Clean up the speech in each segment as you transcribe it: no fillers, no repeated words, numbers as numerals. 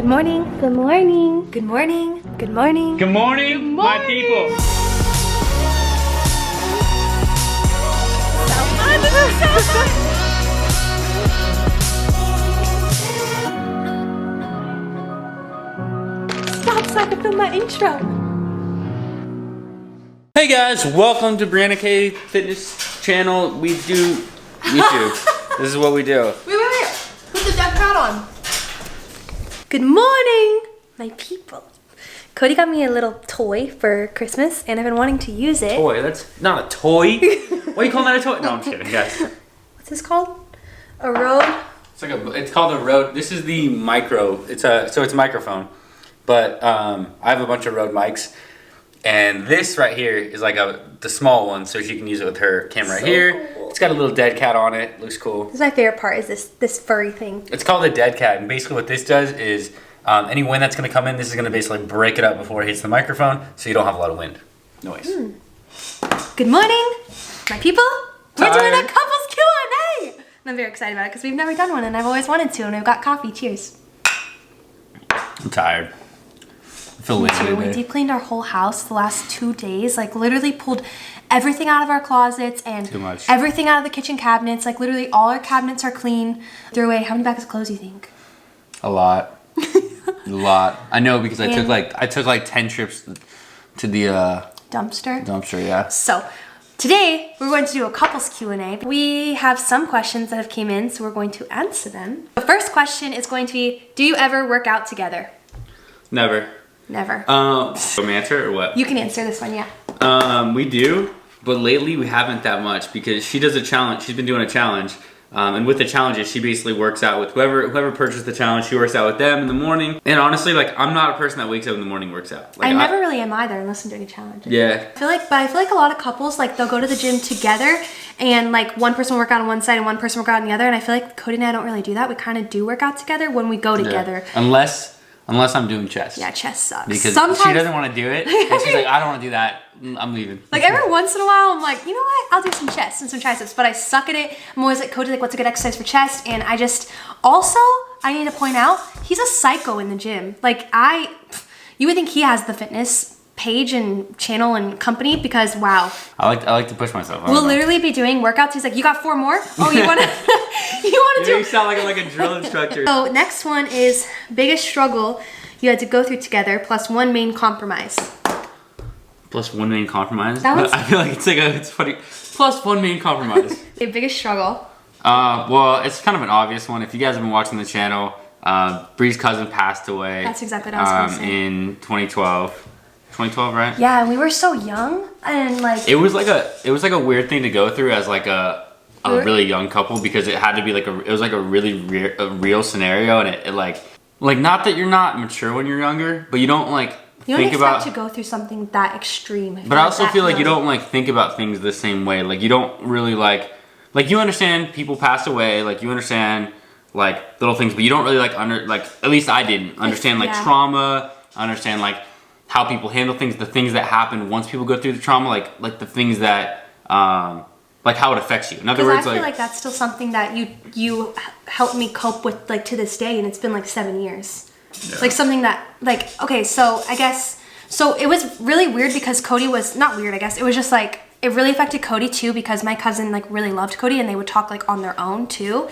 Good morning. Good morning. Good morning. Good morning. Good morning, my people. So fun. This is so fun. Stop so I can film my intro. Hey guys, welcome to BRIANAFIT Fitness Channel. We do YouTube. This is what we do. Wait. Put the deck pad on. Good morning, my people. Cody got me a little toy for Christmas, and I've been wanting to use it. Toy? That's not a toy. Why are you calling that a toy? No, I'm kidding, guys. What's this called? A Rode? It's called a Rode. This is the micro. It's a microphone, but I have a bunch of Rode mics, and this right here is like the small one, so she can use it with her camera right here. Cool. It's got a little dead cat on it. Looks cool. This is my favorite part. Is this furry thing? It's called a dead cat, and basically what this does is any wind that's going to come in, this is going to basically break it up before it hits the microphone, so you don't have a lot of wind noise. Good morning, my people. We're Tired. doing a couples Q&A. And I'm very excited about it because we've never done one, and I've always wanted to, and I've got coffee. Cheers. I'm tired. I feel lazy We today. deep cleaned our whole house the last 2 days. Like literally pulled everything out of our closets and Too much. everything out of the kitchen cabinets. Like literally all our cabinets are clean. Threw away how many bags of clothes do you think? A lot. A lot. I know because I took like 10 trips to the Dumpster. dumpster, yeah. So today we're going to do a couples Q&A. We have some questions that have came in, so we're going to answer them. The first question is going to be, do you ever work out together? Never. Never. Answer or what? You can answer this one, yeah. We do, but lately we haven't that much because she does a challenge. She's been doing a challenge. And with the challenges, she basically works out with whoever purchased the challenge. She works out with them in the morning. And honestly, like I'm not a person that wakes up in the morning and works out. Like, I never really am either unless I'm doing a challenge. Yeah. I feel like a lot of couples, like they'll go to the gym together and like one person will work out on one side and one person will work out on the other. And I feel like Cody and I don't really do that. We kind of do work out together when we go together. Yeah. Unless I'm doing chest. Yeah, chest sucks. Because sometimes she doesn't want to do it. And she's like, I don't want to do that. I'm leaving. Like every once in a while, I'm like, you know what? I'll do some chest and some triceps, but I suck at it. I'm always like, Cody, like, what's a good exercise for chest? And I need to point out, he's a psycho in the gym. Like you would think he has the fitness page and channel and company because wow. I like to push myself. We'll literally be doing workouts. He's like, you got 4 more? Oh, you want to do? You sound like a drill instructor. So next one is biggest struggle you had to go through together plus one main compromise. Plus one main compromise? That was- I feel like it's funny. Plus one main compromise. Your biggest struggle. Well, it's kind of an obvious one. If you guys have been watching the channel, Bree's cousin passed away. That's exactly what I was gonna say. In 2012. 2012, right? Yeah, and we were so young and like It was like a weird thing to go through as like a really young couple because it had to be it was like a really real scenario, and it like not that you're not mature when you're younger, but you don't like you don't think expect about to go through something that extreme. But I also feel like you don't like think about things the same way. Like you don't really like you understand people pass away, like you understand like little things, but you don't really at least I didn't understand like trauma, understand like how people handle things, the things that happen once people go through the trauma, like the things that like how it affects you. In other words, I feel like that's still something that you helped me cope with like to this day, and it's been like 7 years. Yeah. Like something that like okay, so I guess so it was really weird because Cody was not weird. I guess it was just like it really affected Cody too because my cousin like really loved Cody and they would talk like on their own too.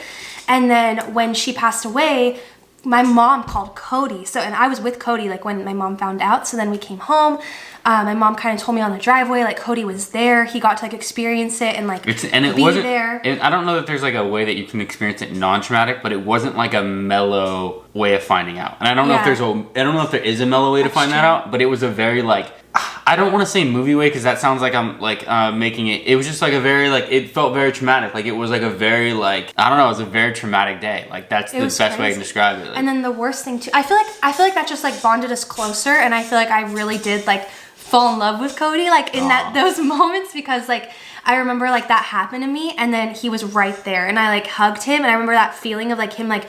And then when she passed away, my mom called Cody. And I was with Cody like when my mom found out. So then we came home. My mom kind of told me on the driveway like Cody was there. He got to like experience it and like be there. And I don't know that there's like a way that you can experience it non-traumatic, but it wasn't like a mellow way of finding out. And I don't know if there is a mellow way to find that out, but it was a very like I don't want to say movie way because that sounds like I'm like making it. It was just like a very like it felt very traumatic. Like it was like a very like I don't know. It was a very traumatic day. Like that's the best way I can describe it. Like, and then the worst thing too, I feel like that just like bonded us closer, and I feel like I really did like fall in love with Cody like in those moments because like I remember like that happened to me, and then he was right there, and I like hugged him, and I remember that feeling of like him like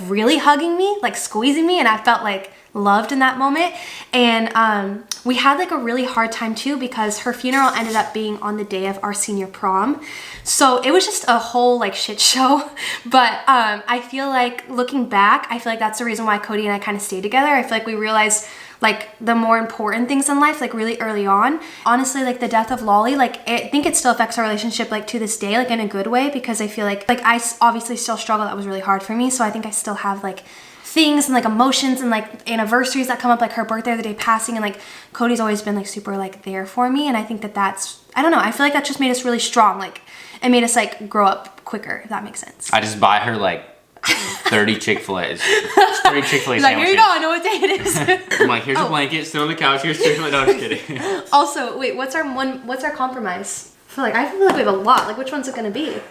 really hugging me, like squeezing me, and I felt like loved in that moment. And we had like a really hard time too, because her funeral ended up being on the day of our senior prom, so it was just a whole like shit show. But I feel like looking back, I feel like that's the reason why Cody and I kind of stayed together. I feel like we realized like the more important things in life like really early on. Honestly, like the death of Lolly, like I think it still affects our relationship like to this day, like in a good way, because I feel like I obviously still struggle. That was really hard for me, so I think I still have like things and like emotions and like anniversaries that come up, like her birthday or the day passing, and like Cody's always been like super like there for me, and I think that that's, I don't know, I feel like that just made us really strong. Like it made us like grow up quicker, if that makes sense. I just buy her like 30 Chick-fil-A's. 30 Chick-fil-A like, sandwiches. here you go, I know what day it is. I'm like, here's a blanket, sit on the couch, here's Chick-fil-A. No, I'm just kidding. Also, wait, what's our compromise? I feel like we have a lot. Like, which one's it gonna be?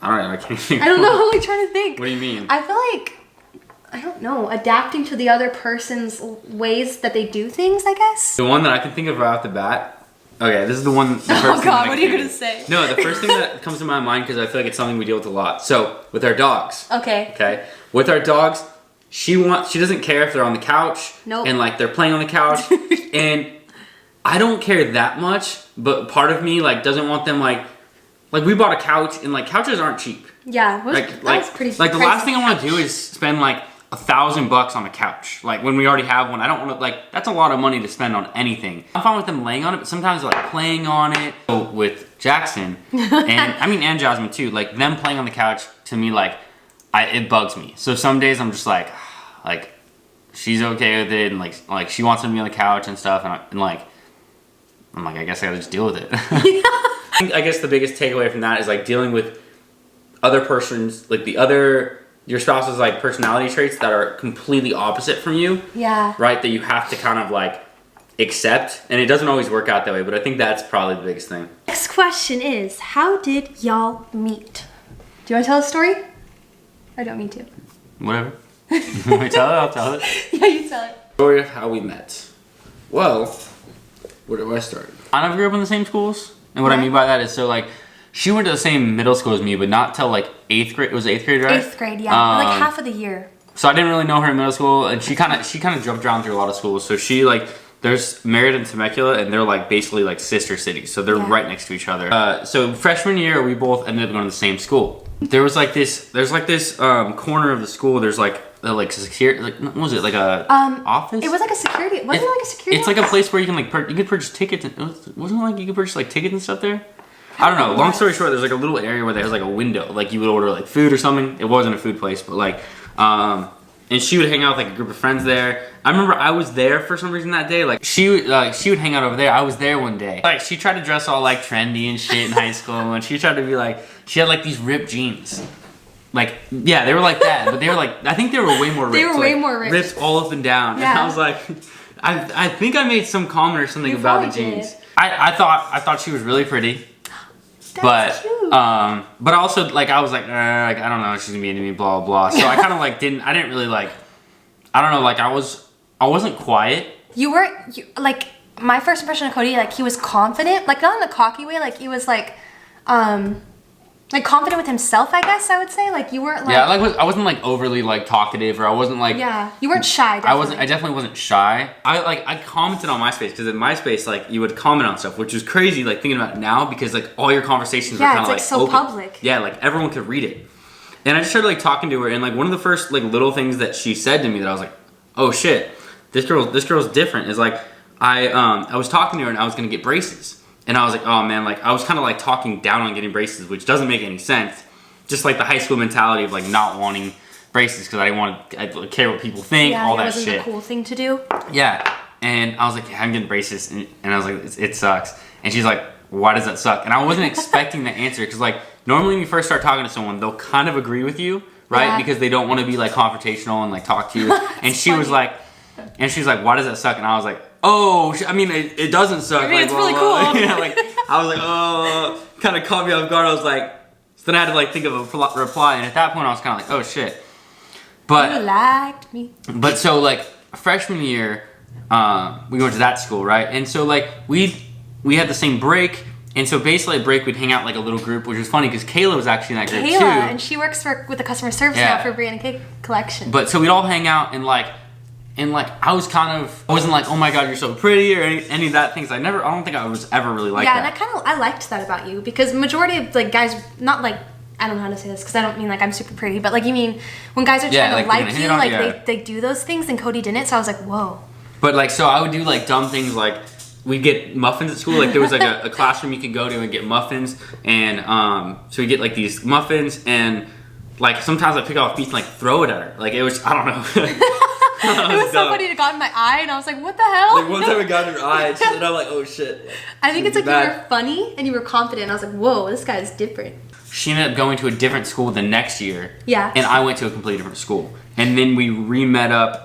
I don't know, I can't think. I don't know, I'm like trying to think. What do you mean? I feel like, I don't know, adapting to the other person's ways that they do things, I guess. The one that I can think of right off the bat. Okay, this is the one. The first Oh thing God, what are you gonna say? No, the first thing that comes to my mind, because I feel like it's something we deal with a lot. So with our dogs. Okay. Okay. With our dogs, she doesn't care if they're on the couch. Nope. And like they're playing on the couch, and I don't care that much. But part of me like doesn't want them like we bought a couch, and like couches aren't cheap. Yeah, that was pretty. Like the pricey. last thing I want to do is spend like $1,000 on a couch. Like when we already have one, I don't want to, like, that's a lot of money to spend on anything. I'm fine with them laying on it, but sometimes they're like playing on it. So with Jackson, and Jasmine too, like them playing on the couch, to me, like, it bugs me. So some days I'm just like she's okay with it, and like she wants to be on the couch and stuff, and I'm like, I guess I gotta just deal with it. I guess the biggest takeaway from that is like dealing with other persons, like your spouse's like personality traits that are completely opposite from you. Yeah. Right? That you have to kind of like accept. And it doesn't always work out that way, but I think that's probably the biggest thing. Next question is, how did y'all meet? Do you want to tell a story? I don't mean to. Whatever. You want me to tell it? I'll tell it. Yeah, you tell it. Story of how we met. Well, where do I start? I never grew up in the same schools. And what I mean by that is, so like, she went to the same middle school as me, but not till like 8th grade. It was 8th grade, right? 8th grade, yeah. Like half of the year. So I didn't really know her in middle school, and she kind of jumped around through a lot of schools. So she like, there's Merritt and Temecula, and they're like basically like sister cities. So they're right next to each other. So freshman year, we both ended up going to the same school. There's like this corner of the school. There's like security, like what was it, like a office? It was like a security. Wasn't it like a security? It's like a place where you can like you could purchase tickets. Wasn't it like you could purchase like tickets and stuff there? I don't know. Long story short, there's like a little area where there's like a window, like you would order like food or something. It wasn't a food place, but like, and she would hang out with like a group of friends there. I remember I was there for some reason that day. Like she would hang out over there. I was there one day. Like she tried to dress all like trendy and shit in high school, and she tried to be like, she had like these ripped jeans. Like, yeah, they were like that, but they were like, I think they were way more ripped. They were way more ripped. Ripped all up and down. Yeah. And I was like, I think I made some comment or something about the jeans. I thought she was really pretty. That's cute. But also like I was like I don't know if she's gonna be into me, blah blah. So I kind of like I didn't really like, I don't know, like I wasn't quiet. You like, my first impression of Cody, like he was confident, like not in a cocky way, like he was like confident with himself, I guess I would say. Like you weren't like, yeah, like I wasn't like overly like talkative, or I wasn't like, yeah, you weren't shy. Definitely. I definitely wasn't shy. I commented on MySpace, because in MySpace like you would comment on stuff, which was crazy like thinking about it now, because like all your conversations were kind of like so open. Public. Yeah, like everyone could read it. And I just started like talking to her, and like one of the first like little things that she said to me that I was like, oh shit, this girl's different, is like I was talking to her and I was gonna get braces. And I was like, oh man, like I was kind of like talking down on getting braces, which doesn't make any sense. Just like the high school mentality of like not wanting braces because I didn't care what people think, all that shit. Yeah, it wasn't the cool thing to do. Yeah, and I was like, yeah, I'm getting braces, and I was like, it sucks. And she's like, why does that suck? And I wasn't expecting the answer, because like normally when you first start talking to someone, they'll kind of agree with you, right? Yeah. Because they don't want to be like confrontational and like talk to you. And she was like, why does that suck? And I was like, oh, I mean, it doesn't suck. I mean, like, it's really cool. Yeah, like, I was like, oh, kind of caught me off guard. I was like, so then I had to like think of a reply, and at that point I was kind of like, oh shit. But you liked me. But so like freshman year, we went to that school, right? And so like we had the same break, And so basically at break, we'd hang out like a little group, which was funny because Kayla was actually in that group Kayla, too. and she works with the customer service now for BRIANAFIT collection. But so we'd all hang out and like I was I wasn't like, oh my god, you're so pretty or any of that things. I don't think I was ever really like that. Yeah, and I liked that about you because majority of like guys, not like, I don't know how to say this because I don't mean like I'm super pretty, but like you mean when guys are trying to like you, like they do those things and Cody didn't, so I was like, whoa. But like, so I would do like dumb things like we'd get muffins at school. Like there was like a classroom you could go to and get muffins, and so we get like these muffins, and like sometimes I pick off a piece and like throw it at her. Like it was, I don't know. It was so funny. It got in my eye, and I was like, "What the hell?" Like one time it got in her eye, and I'm like, "Oh shit." I think it's like you were funny and you were confident. I was like, "Whoa, this guy's different." She ended up going to a different school the next year. Yeah. And I went to a completely different school, and then we re-met up.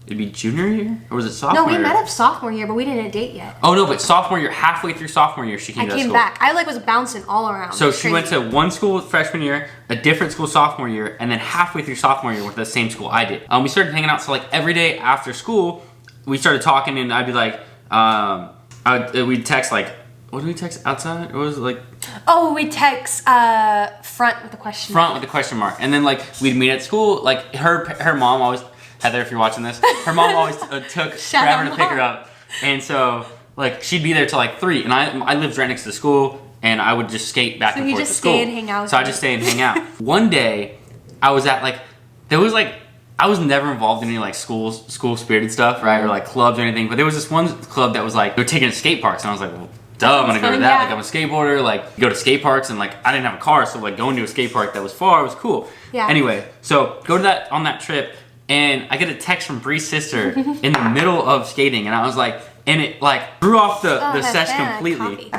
It'd be junior year, or was it sophomore? No, we met up sophomore year, but we didn't date yet. Oh no, but sophomore year, halfway through sophomore year, she came to that school. I came back. I like was bouncing all around. So she went to one school freshman year, a different school sophomore year, and then halfway through sophomore year went to the same school I did. We started hanging out, so like every day after school, we started talking, and I'd be like, we'd text like, what did we text outside? What was it like? Oh, we text front with a question mark. Front with a question mark, and then like we'd meet at school. Like her mom always. Heather, if you're watching this, her mom always took forever to pick her up, and so like she'd be there till like 3, and I lived right next to the school, and I would just skate back and forth to school. So you just stay and hang out. So I just stay and hang out. One day, I was at like I was never involved in any like school spirited stuff, right, or like clubs or anything. But there was this one club that was like they were taking to skate parks, and I was like, well, duh, I'm gonna go to that. Like I'm a skateboarder, like go to skate parks, and like I didn't have a car, so like going to a skate park that was far was cool. Yeah. Anyway, so go to that on that trip. And I get a text from Bree's sister in the middle of skating, and I was like, and it like threw off the sesh completely.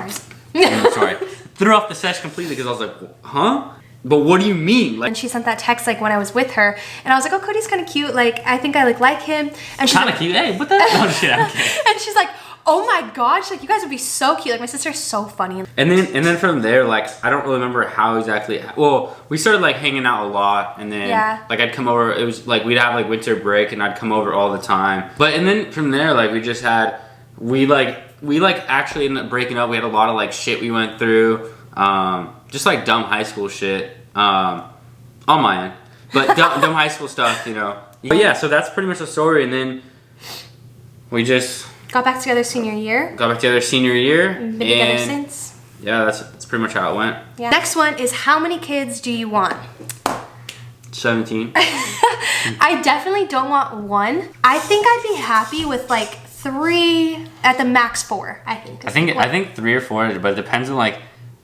Sorry, threw off the sesh completely because I was like, huh? But what do you mean? Like, and she sent that text like when I was with her, and I was like, oh, Cody's kind of cute. Like I think I like him. And she's kind of cute. Hey, what the hell? No, shit, I'm kidding. And she's like, oh my gosh, like you guys would be so cute. Like my sister's so funny. And then from there, like I don't really remember how exactly. Well, we started like hanging out a lot, and then like I'd come over. It was like we'd have like winter break, and I'd come over all the time. But and then from there, like we actually ended up breaking up. We had a lot of like shit we went through, just like dumb high school shit on my end, but dumb high school stuff, you know. But yeah, so that's pretty much the story, and then we just. Got back together senior year. Been together since. Yeah, that's pretty much how it went. Yeah. Next one is how many kids do you want? 17. I definitely don't want 1. I think I'd be happy with like 3 at the max 4. I think 3 or 4, but it depends on like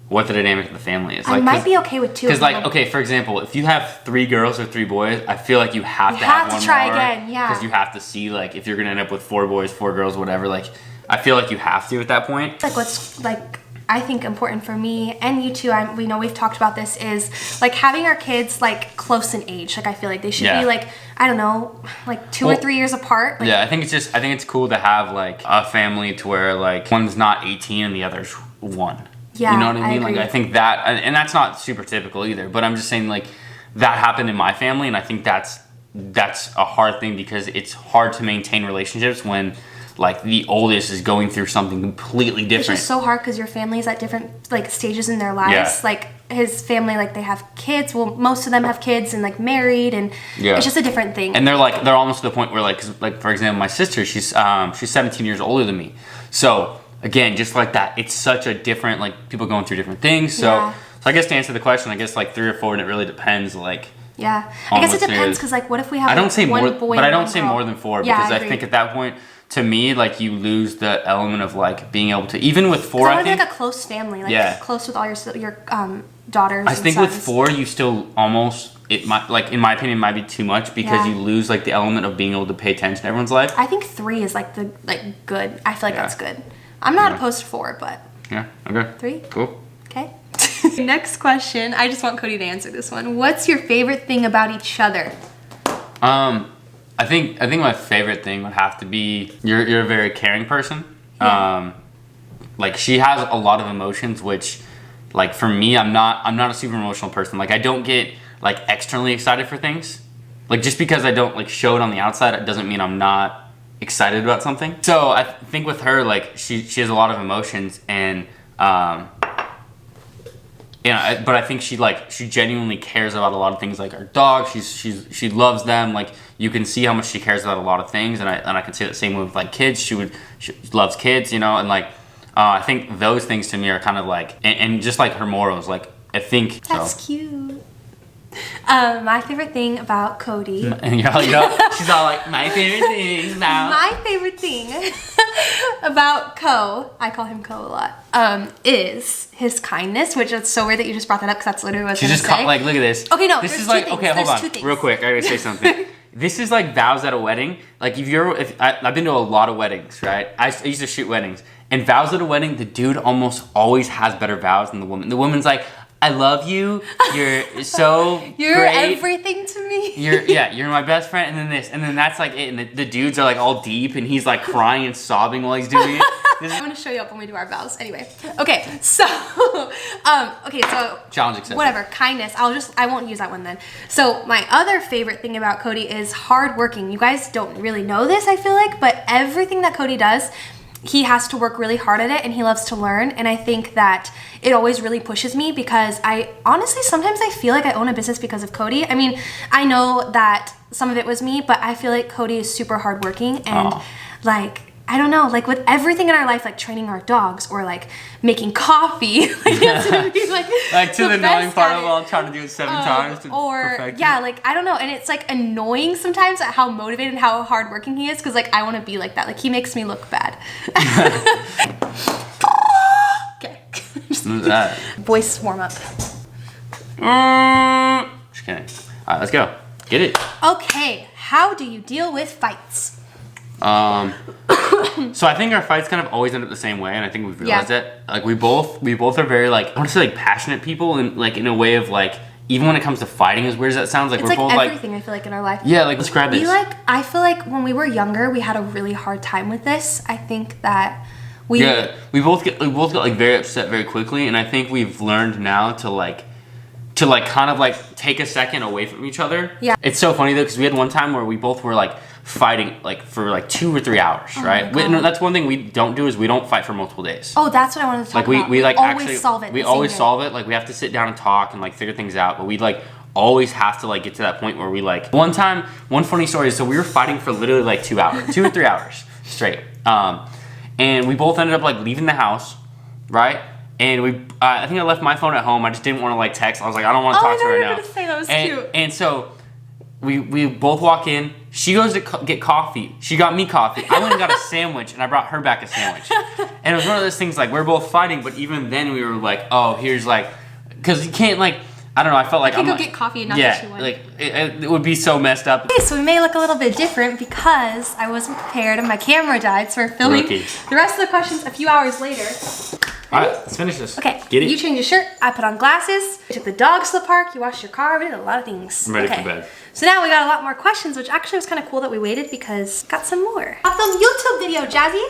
what the dynamic of the family is. I like, might be okay with 2. Because like, okay, for example, if you have 3 girls or 3 boys, I feel like you have to have one try more, again, yeah. Because you have to see like if you're gonna end up with 4 boys, 4 girls, whatever. Like, I feel like you have to at that point. Like what's like I think important for me and you too. We know we've talked about this is like having our kids like close in age. Like I feel like they should be like I don't know, like 2 or 3 years apart. Like, yeah, I think it's cool to have like a family to where like one's not 18 and the other's 1. Yeah, you know what I mean? agree. Like I think that, and that's not super typical either. But I'm just saying like that happened in my family, and I think that's a hard thing because it's hard to maintain relationships when like the oldest is going through something completely different. It's just so hard because your family's at different like stages in their lives. Yeah. Like his family, like they have kids. Well, most of them have kids and like married, and it's just a different thing. And they're almost to the point where like, 'cause, like for example, my sister, she's 17 years older than me, so. Again, just like that, it's such a different, like, people going through different things. So I guess to answer the question, I guess, like, 3 or 4, and it really depends, like... Yeah. I guess it depends, because, like, what if we have, one boy but I and don't one say girl? more than 4, because I think at that point, to me, like, you lose the element of, like, being able to... Even with 4, I think... like a close family, like, close with all your daughters I think and with 4, you still almost... It might, like, in my opinion, might be too much, because you lose, like, the element of being able to pay attention to everyone's life. I think 3 is, like, good. I feel like that's good. I'm not opposed to 4, but... Yeah, okay. 3? Cool. Okay. Next question. I just want Cody to answer this one. What's your favorite thing about each other? I think my favorite thing would have to be you're a very caring person. Yeah. Like she has a lot of emotions, which like for me, I'm not a super emotional person. Like I don't get like externally excited for things. Like just because I don't like show it on the outside, it doesn't mean I'm not excited about something. So I think with her, like she has a lot of emotions, and but I think she genuinely cares about a lot of things, like our dog. She loves them. Like, you can see how much she cares about a lot of things, and I can say the same with like kids. She loves kids, you know, and like I think those things to me are kind of like, and just like her morals, like I think that's cute. My favorite thing about Cody. And you know, she's all like, my favorite thing about. My favorite thing about I call him Co a lot, is his kindness, which it's so weird that you just brought that up because that's literally what I was going to say. Like, look at this. Okay, no, this is like, okay, hold on, real quick, I gotta say something. This is like vows at a wedding. Like, I've been to a lot of weddings, right? I used to shoot weddings, and vows at a wedding, the dude almost always has better vows than the woman. The woman's like, I love you. You're so You're great. Everything to me. You're my best friend. And then this, and then that's like it. And the dudes are like all deep, and he's like crying and sobbing while he's doing it. I'm gonna show you up when we do our vows. Anyway, okay, so challenge accepted. Whatever, kindness. I won't use that one then. So my other favorite thing about Cody is hardworking. You guys don't really know this, I feel like, but everything that Cody does, he has to work really hard at it, and he loves to learn. And I think that it always really pushes me, because sometimes I feel like I own a business because of Cody. I mean, I know that some of it was me, but I feel like Cody is super hardworking, and like, I don't know, like with everything in our life, like training our dogs or like making coffee, like it's gonna be like to the annoying part of all, trying to do it 7 times to perfect it. Like I don't know, and it's like annoying sometimes at how motivated and how hardworking he is, because like I want to be like that. Like, he makes me look bad. Okay. Just that. Voice warm up. Just kidding. All right, let's go. Get it. Okay, how do you deal with fights? So I think our fights kind of always end up the same way, and I think we've realized that. Like, we both are very, like, I want to say like passionate people, and like in a way of like, even when it comes to fighting, as weird as that sounds, like, it's we're like both everything, I feel like, in our life. Yeah, like, describe this. I feel like when we were younger, we had a really hard time with this. I think that we both got like very upset very quickly, and I think we've learned now to kind of like take a second away from each other. Yeah. It's so funny though, because we had one time where we both were like fighting like for like 2 or 3 hours, right? That's one thing we don't do, is we don't fight for multiple days. Oh, that's what I wanted to talk about. We like always actually solve it. We always solve it. Like, we have to sit down and talk and like figure things out, but we like always have to like get to that point where we like, one funny story is, so we were fighting for literally like 2 hours, 2 or 3 hours straight. And we both ended up like leaving the house, right? And I think I left my phone at home. I just didn't want to like text. I was like, I don't want to talk to her right now. I was gonna say, that was cute. And so we both walk in. She goes to get coffee. She got me coffee. I went and got a sandwich, and I brought her back a sandwich. And it was one of those things, like, we're both fighting, but even then we were like, oh, here's like, because you can't like, I don't know, I felt like I could go get coffee and not get you one. Like, it would be so messed up. Okay, so we may look a little bit different because I wasn't prepared and my camera died, so we're filming the rest of the questions a few hours later. Alright, let's finish this. Okay, get it. You changed your shirt, I put on glasses, I took the dogs to the park, you washed your car, we did a lot of things. I'm ready for bed. So now we got a lot more questions, which actually was kind of cool that we waited, because got some more. I filmed a YouTube video, Jazzy.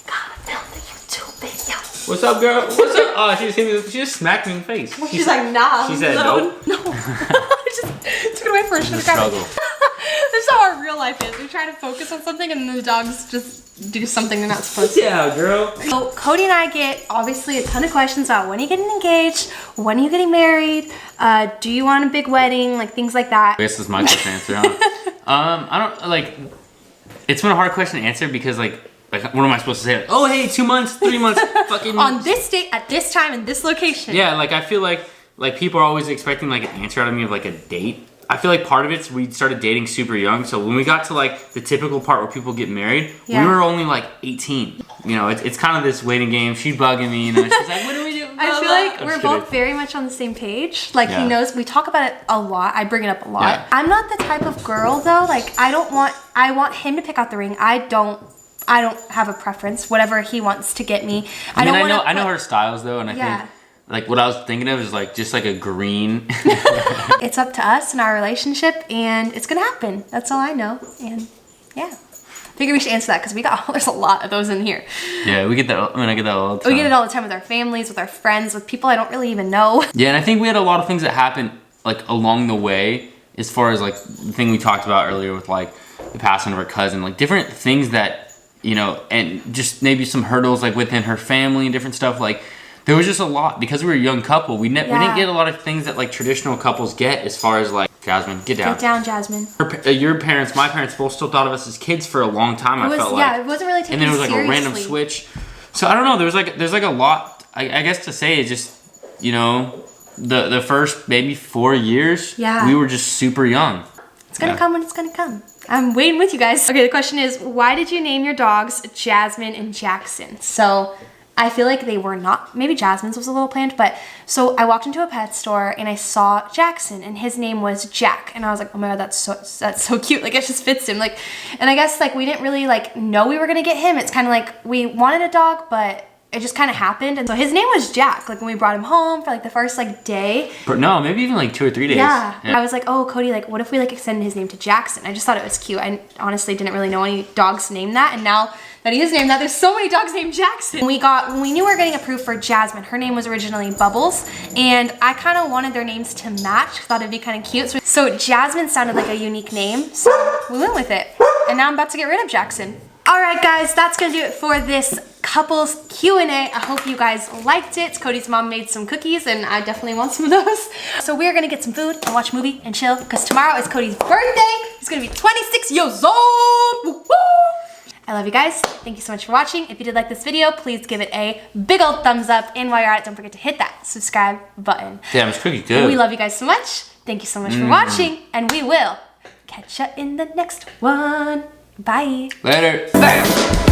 Gotta film the YouTube video. What's up, girl? What's up? Oh, she just smacked me in the face. She's like, nah. She said, nope. No. I just took it away first. The struggle. This is how our real life is. We try to focus on something, and then the dogs just do something they're not supposed to. Yeah, girl. So Cody and I get obviously a ton of questions about when are you getting engaged, when are you getting married, do you want a big wedding, like things like that. I guess this is my question to answer. I don't like. It's been a hard question to answer because like what am I supposed to say? Like, oh, hey, 2 months, 3 months, fucking on this date at this time in this location. Yeah, like I feel like people are always expecting like an answer out of me of like a date. I feel like part of it's we started dating super young, so when we got to like the typical part where people get married, we were only like 18. You know, it's kind of this waiting game. She's bugging me, you know. She's like, what do we do? I feel like we're both very much on the same page. Like he knows, we talk about it a lot. I bring it up a lot. Yeah. I'm not the type of girl though. Like I want him to pick out the ring. I don't have a preference. Whatever he wants to get me. I know her styles though, and I think. Like what I was thinking of is like just like a green. It's up to us and our relationship, and it's gonna happen. That's all I know. And yeah, I figure we should answer that because there's a lot of those in here. Yeah, we get that. I mean, I get that all the time. We get it all the time with our families, with our friends, with people I don't really even know. Yeah, and I think we had a lot of things that happened like along the way, as far as like the thing we talked about earlier with like the passing of our cousin, like different things that, you know, and just maybe some hurdles like within her family and different stuff like. there was just a lot because we were a young couple. We didn't get a lot of things that like traditional couples get as far as like Jasmine, get down. Get down, Jasmine. Your parents, my parents both still thought of us as kids for a long time. I felt like. Yeah, it wasn't really taken and then it was like seriously. a random switch. So I don't know. There's like a lot. I guess to say is just the first maybe 4 years. Yeah. We were just super young. It's gonna come when it's gonna come. I'm waiting with you guys. Okay, the question is, why did you name your dogs Jasmine and Jackson? So I feel like they were not, maybe Jasmine's was a little planned, but so I walked into a pet store and I saw Jackson and his name was Jack. And I was like, oh my God, that's so cute. Like it just fits him. Like, and I guess like we didn't really like know we were gonna get him. It's kind of like we wanted a dog, but it just kind of happened. And so his name was Jack, like when we brought him home for like the first like day. But no, maybe even like 2 or 3 days. Yeah. I was like, oh, Cody, like what if we like extended his name to Jackson? I just thought it was cute. I honestly didn't really know any dogs named that. And now that he is named that, there's so many dogs named Jackson. When we knew we were getting approved for Jasmine, her name was originally Bubbles. And I kind of wanted their names to match. Thought it'd be kind of cute. So Jasmine sounded like a unique name. So we went with it. And now I'm about to get rid of Jackson. All right, guys, that's gonna do it for this couples Q&A. I hope you guys liked it. Cody's mom made some cookies and I definitely want some of those. So we're gonna get some food and watch a movie and chill because tomorrow is Cody's birthday. He's gonna be 26 years old. Woo-hoo! I love you guys. Thank you so much for watching. If you did like this video, please give it a big old thumbs up. And while you're at it, don't forget to hit that subscribe button. Damn, this cookie good. We love you guys so much. Thank you so much for watching and we will catch you in the next one. Bye. Later. Bam.